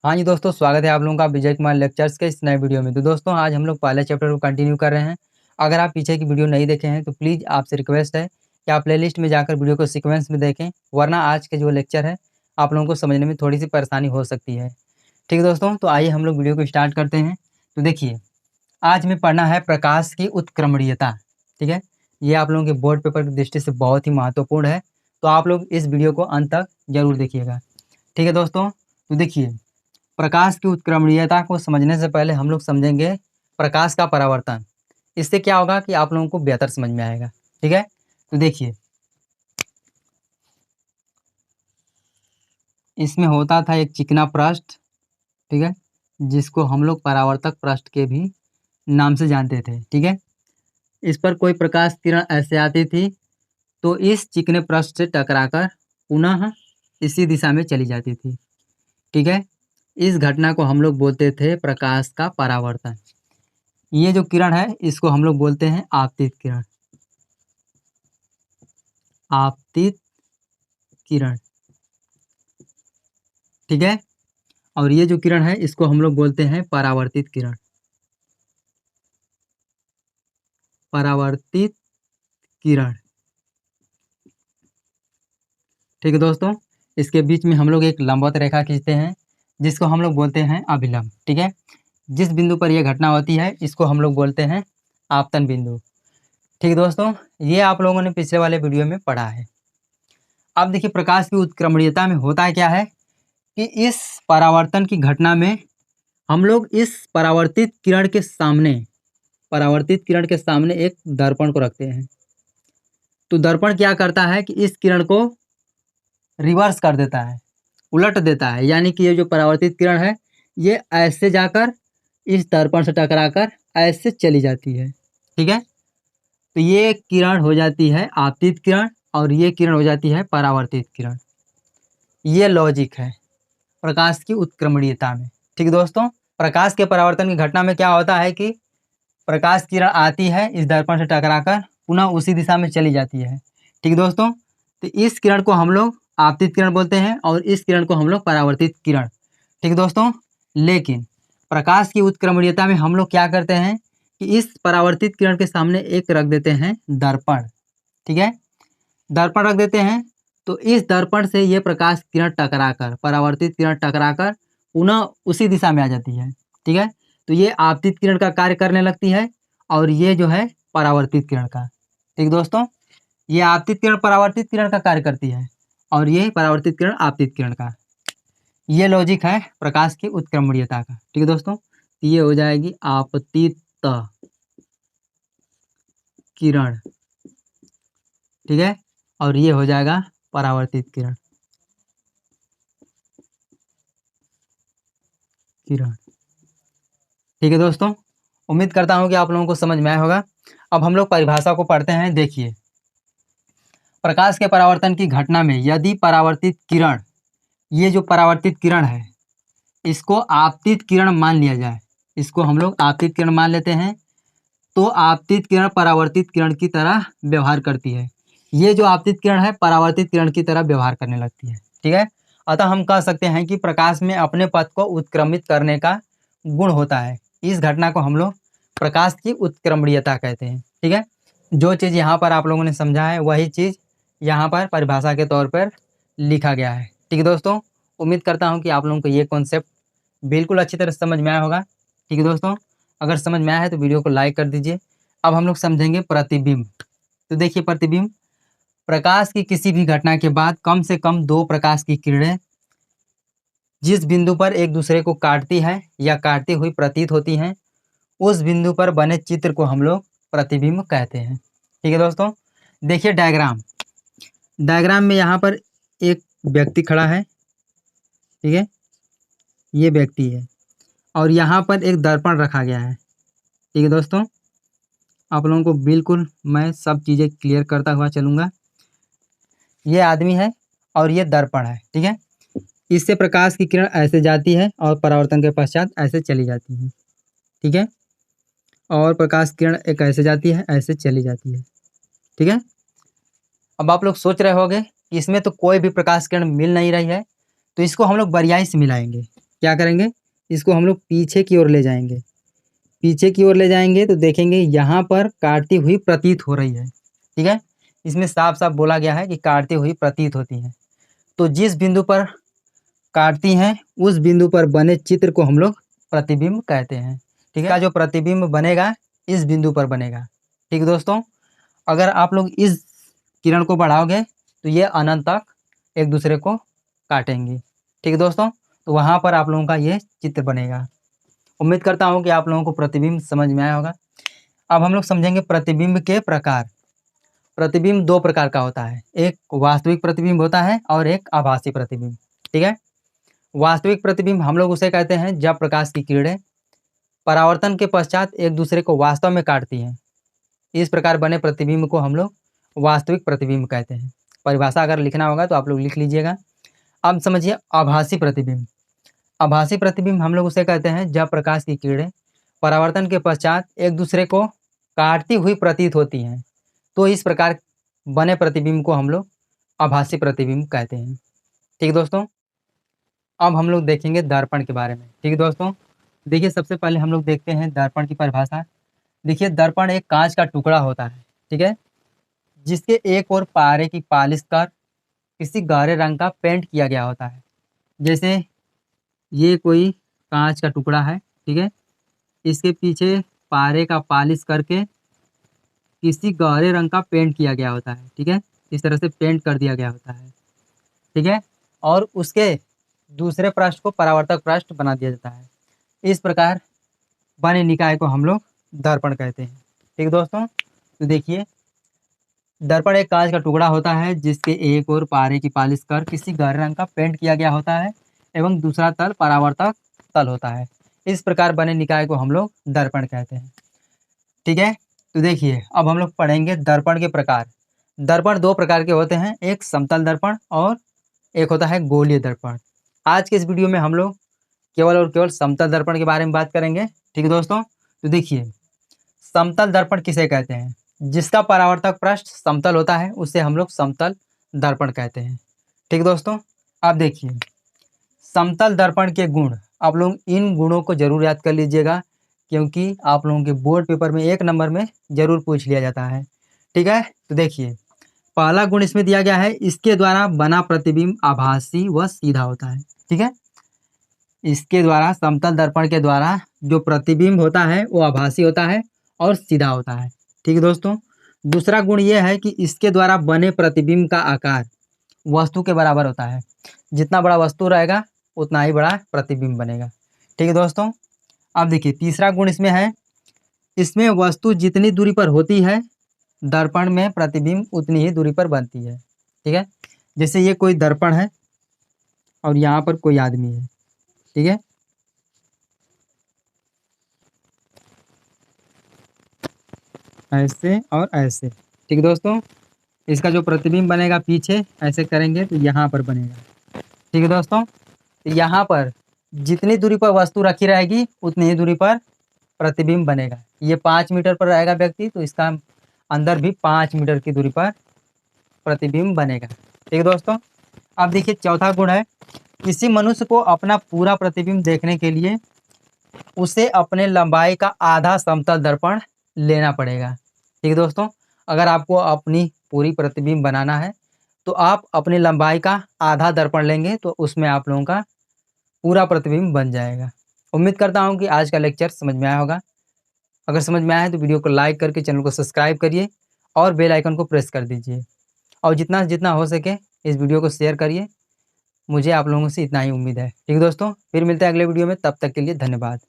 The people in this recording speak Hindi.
हाँ जी दोस्तों, स्वागत है आप लोगों का विजय कुमार लेक्चर्स के इस नए वीडियो में। तो दोस्तों आज हम लोग पहले चैप्टर को कंटिन्यू कर रहे हैं। अगर आप पीछे की वीडियो नहीं देखे हैं तो प्लीज़ आपसे रिक्वेस्ट है कि आप प्लेलिस्ट में जाकर वीडियो को सीक्वेंस में देखें, वरना आज के जो लेक्चर है आप लोगों को समझने में थोड़ी सी परेशानी हो सकती है। ठीक है दोस्तों, तो आइए हम लोग वीडियो को स्टार्ट करते हैं। तो देखिए, आज हमें पढ़ना है प्रकाश की उत्क्रमणीयता। ठीक है, ये आप लोगों के बोर्ड पेपर की दृष्टि से बहुत ही महत्वपूर्ण है, तो आप लोग इस वीडियो को अंत तक जरूर देखिएगा। ठीक है दोस्तों, तो देखिए, प्रकाश की उत्क्रमणीयता को समझने से पहले हम लोग समझेंगे प्रकाश का परावर्तन। इससे क्या होगा कि आप लोगों को बेहतर समझ में आएगा। ठीक है, तो देखिए, इसमें होता था एक चिकना पृष्ठ। ठीक है, जिसको हम लोग परावर्तक पृष्ठ के भी नाम से जानते थे। ठीक है, इस पर कोई प्रकाश किरण ऐसे आती थी तो इस चिकने पृष्ठ से टकराकर पुनः इसी दिशा में चली जाती थी। ठीक है, इस घटना को हम लोग बोलते थे प्रकाश का परावर्तन। ये जो किरण है इसको हम लोग बोलते हैं आपतित किरण। आपतित किरण। ठीक है, और ये जो किरण है इसको हम लोग बोलते हैं परावर्तित किरण। परावर्तित किरण। ठीक है दोस्तों, इसके बीच में हम लोग एक लंबवत रेखा खींचते हैं जिसको हम लोग बोलते हैं अभिलंब। ठीक है, जिस बिंदु पर यह घटना होती है इसको हम लोग बोलते हैं आपतन बिंदु। ठीक है दोस्तों, ये आप लोगों ने पिछले वाले वीडियो में पढ़ा है। अब देखिए, प्रकाश की उत्क्रमणीयता में होता क्या है कि इस परावर्तन की घटना में हम लोग इस परावर्तित किरण के सामने एक दर्पण को रखते हैं। तो दर्पण क्या करता है कि इस किरण को रिवर्स कर देता है, उलट देता है। यानी कि ये जो परावर्तित किरण है ये ऐसे जाकर इस दर्पण से टकराकर ऐसे चली जाती है। ठीक है, तो ये किरण हो जाती है आपतित किरण और ये किरण हो जाती है परावर्तित किरण। ये लॉजिक है प्रकाश की उत्क्रमणीयता में। ठीक है दोस्तों, प्रकाश के परावर्तन की घटना में क्या होता है कि प्रकाश किरण आती है, इस दर्पण से टकराकर पुनः उसी दिशा में चली जाती है। ठीक है दोस्तों, तो इस किरण को हम लोग आपतित किरण बोलते हैं और इस किरण को हम लोग परावर्तित किरण। ठीक है दोस्तों, लेकिन प्रकाश की उत्क्रमणीयता में हम लोग क्या करते हैं कि इस परावर्तित किरण के सामने एक रख देते हैं दर्पण। ठीक है, दर्पण रख देते हैं तो इस दर्पण से ये प्रकाश किरण टकराकर, परावर्तित किरण टकराकर पुनः उसी दिशा में आ जाती है। ठीक है, तो ये आपतित किरण का कार्य करने लगती है और ये जो है परावर्तित किरण का। ठीक दोस्तों, ये आपतित किरण परावर्तित किरण का कार्य करती है और ये परावर्तित किरण आपतित किरण का। ये लॉजिक है प्रकाश की उत्क्रमणीयता का। ठीक है दोस्तों, ये हो जाएगी आपतित किरण। ठीक है, और ये हो जाएगा परावर्तित किरण। किरण। ठीक है दोस्तों, उम्मीद करता हूँ कि आप लोगों को समझ में आया होगा। अब हम लोग परिभाषा को पढ़ते हैं। देखिए, प्रकाश के परावर्तन की घटना में यदि परावर्तित किरण, ये जो परावर्तित किरण है इसको आपतित किरण मान लिया जाए, इसको हम लोग आपतित किरण मान लेते हैं, तो आपतित किरण परावर्तित किरण की तरह व्यवहार करती है। ये जो आपतित किरण है परावर्तित किरण की तरह व्यवहार करने लगती है। ठीक है, अतः हम कह सकते हैं कि प्रकाश में अपने पथ को उत्क्रमित करने का गुण होता है। इस घटना को हम लोग प्रकाश की उत्क्रमणीयता कहते हैं। ठीक है, जो चीज़ यहाँ पर आप लोगों ने समझा है वही चीज़ यहाँ पर परिभाषा के तौर पर लिखा गया है। ठीक है दोस्तों, उम्मीद करता हूँ कि आप लोगों को ये कॉन्सेप्ट बिल्कुल अच्छी तरह समझ में आया होगा। ठीक है दोस्तों, अगर समझ में आया है तो वीडियो को लाइक कर दीजिए। अब हम लोग समझेंगे प्रतिबिंब। तो देखिए, प्रतिबिंब प्रकाश की किसी भी घटना के बाद कम से कम दो प्रकाश की किरणें जिस बिंदु पर एक दूसरे को काटती है या काटती हुई प्रतीत होती हैं, उस बिंदु पर बने चित्र को हम लोग प्रतिबिंब कहते हैं। ठीक है दोस्तों, देखिए डायग्राम। डायग्राम में यहाँ पर एक व्यक्ति खड़ा है। ठीक है, ये व्यक्ति है और यहाँ पर एक दर्पण रखा गया है। ठीक है दोस्तों, आप लोगों को बिल्कुल मैं सब चीज़ें क्लियर करता हुआ चलूँगा। ये आदमी है और ये दर्पण है। ठीक है, इससे प्रकाश की किरण ऐसे जाती है और परावर्तन के पश्चात ऐसे चली जाती है। ठीक है, और प्रकाश किरण एक ऐसे जाती है, ऐसे चली जाती है। ठीक है, अब आप लोग सोच रहे होंगे कि इसमें तो कोई भी प्रकाश किरण मिल नहीं रही है, तो इसको हम लोग बरियाई से मिलाएंगे। क्या करेंगे, इसको हम लोग पीछे की ओर ले जाएंगे। पीछे की ओर ले जाएंगे तो देखेंगे यहाँ पर काटती हुई प्रतीत हो रही है। ठीक है, इसमें साफ साफ बोला गया है कि काटती हुई प्रतीत होती है। तो जिस बिंदु पर काटती हैं उस बिंदु पर बने चित्र को हम लोग प्रतिबिंब कहते हैं। ठीक है, का जो प्रतिबिंब बनेगा इस बिंदु पर बनेगा। ठीक है दोस्तों, अगर आप लोग इस किरण को बढ़ाओगे तो ये अनंत तक एक दूसरे को काटेंगे। ठीक है दोस्तों, तो वहाँ पर आप लोगों का ये चित्र बनेगा। उम्मीद करता हूँ कि आप लोगों को प्रतिबिंब समझ में आया होगा। अब हम लोग समझेंगे प्रतिबिंब के प्रकार। प्रतिबिंब दो प्रकार का होता है, एक वास्तविक प्रतिबिंब होता है और एक आभासी प्रतिबिंब। ठीक है, वास्तविक प्रतिबिंब हम लोग उसे कहते हैं जब प्रकाश की किरणें परावर्तन के पश्चात एक दूसरे को वास्तव में काटती हैं। इस प्रकार बने प्रतिबिंब को हम लोग वास्तविक प्रतिबिंब कहते हैं। परिभाषा अगर लिखना होगा तो आप लोग लिख लीजिएगा। अब समझिए आभासी प्रतिबिंब। आभासी प्रतिबिंब हम लोग उसे कहते हैं जब प्रकाश की किरणें परावर्तन के पश्चात एक दूसरे को काटती हुई प्रतीत होती हैं। तो इस प्रकार बने प्रतिबिंब को हम लोग आभासी प्रतिबिंब कहते हैं। ठीक है दोस्तों, अब हम लोग देखेंगे दर्पण के बारे में। ठीक है दोस्तों, देखिए सबसे पहले हम लोग देखते हैं दर्पण की परिभाषा। देखिए दर्पण एक कांच का टुकड़ा होता है, ठीक है, जिसके एक ओर पारे की पालिश कर किसी गहरे रंग का पेंट किया गया होता है। जैसे ये कोई कांच का टुकड़ा है, ठीक है, इसके पीछे पारे का पालिश करके किसी गहरे रंग का पेंट किया गया होता है। ठीक है, इस तरह से पेंट कर दिया गया होता है। ठीक है, और उसके दूसरे पृष्ठ को परावर्तक पृष्ठ बना दिया जाता है। इस प्रकार बने निकाय को हम लोग दर्पण कहते हैं। ठीक है दोस्तों, तो देखिए दर्पण एक कांच का टुकड़ा होता है जिसके एक ओर पारे की पालिश कर किसी गहरे रंग का पेंट किया गया होता है एवं दूसरा तल परावर्तक तल होता है। इस प्रकार बने निकाय को हम लोग दर्पण कहते हैं। ठीक है, तो देखिए अब हम लोग पढ़ेंगे दर्पण के प्रकार। दर्पण दो प्रकार के होते हैं, एक समतल दर्पण और एक होता है गोलीय दर्पण। आज के इस वीडियो में हम लोग केवल और केवल समतल दर्पण के बारे में बात करेंगे। ठीक है दोस्तों, तो देखिए समतल दर्पण किसे कहते हैं, जिसका परावर्तक पृष्ठ समतल होता है उसे हम लोग समतल दर्पण कहते हैं। ठीक है दोस्तों, अब देखिए समतल दर्पण के गुण, आप लोग इन गुणों को जरूर याद कर लीजिएगा क्योंकि आप लोगों के बोर्ड पेपर में 1 नंबर में जरूर पूछ लिया जाता है। ठीक है, तो देखिए पहला गुण इसमें दिया गया है, इसके द्वारा बना प्रतिबिंब आभासी व सीधा होता है। ठीक है, इसके द्वारा समतल दर्पण के द्वारा जो प्रतिबिंब होता है वो आभासी होता है और सीधा होता है। ठीक है दोस्तों, दूसरा गुण ये है कि इसके द्वारा बने प्रतिबिंब का आकार वस्तु के बराबर होता है। जितना बड़ा वस्तु रहेगा उतना ही बड़ा प्रतिबिंब बनेगा। ठीक है दोस्तों, अब देखिए तीसरा गुण इसमें है, इसमें वस्तु जितनी दूरी पर होती है दर्पण में प्रतिबिंब उतनी ही दूरी पर बनती है। ठीक है, जैसे ये कोई दर्पण है और यहाँ पर कोई आदमी है। ठीक है, ऐसे और ऐसे। ठीक है दोस्तों, इसका जो प्रतिबिंब बनेगा पीछे ऐसे करेंगे तो यहाँ पर बनेगा। ठीक है दोस्तों, तो यहाँ पर जितनी दूरी पर वस्तु रखी रहेगी उतनी ही दूरी पर प्रतिबिंब बनेगा। ये 5 मीटर पर रहेगा व्यक्ति तो इसका अंदर भी 5 मीटर की दूरी पर प्रतिबिंब बनेगा। ठीक है दोस्तों, अब देखिए चौथा गुण है, किसी मनुष्य को अपना पूरा प्रतिबिंब देखने के लिए उसे अपने लंबाई का आधा समतल दर्पण लेना पड़ेगा। ठीक है दोस्तों, अगर आपको अपनी पूरी प्रतिबिंब बनाना है तो आप अपनी लंबाई का आधा दर्पण लेंगे तो उसमें आप लोगों का पूरा प्रतिबिंब बन जाएगा। उम्मीद करता हूँ कि आज का लेक्चर समझ में आया होगा। अगर समझ में आया है तो वीडियो को लाइक करके चैनल को सब्सक्राइब करिए और बेल आइकन को प्रेस कर दीजिए और जितना जितना हो सके इस वीडियो को शेयर करिए। मुझे आप लोगों से इतना ही उम्मीद है। ठीक है दोस्तों, फिर मिलते हैं अगले वीडियो में, तब तक के लिए धन्यवाद।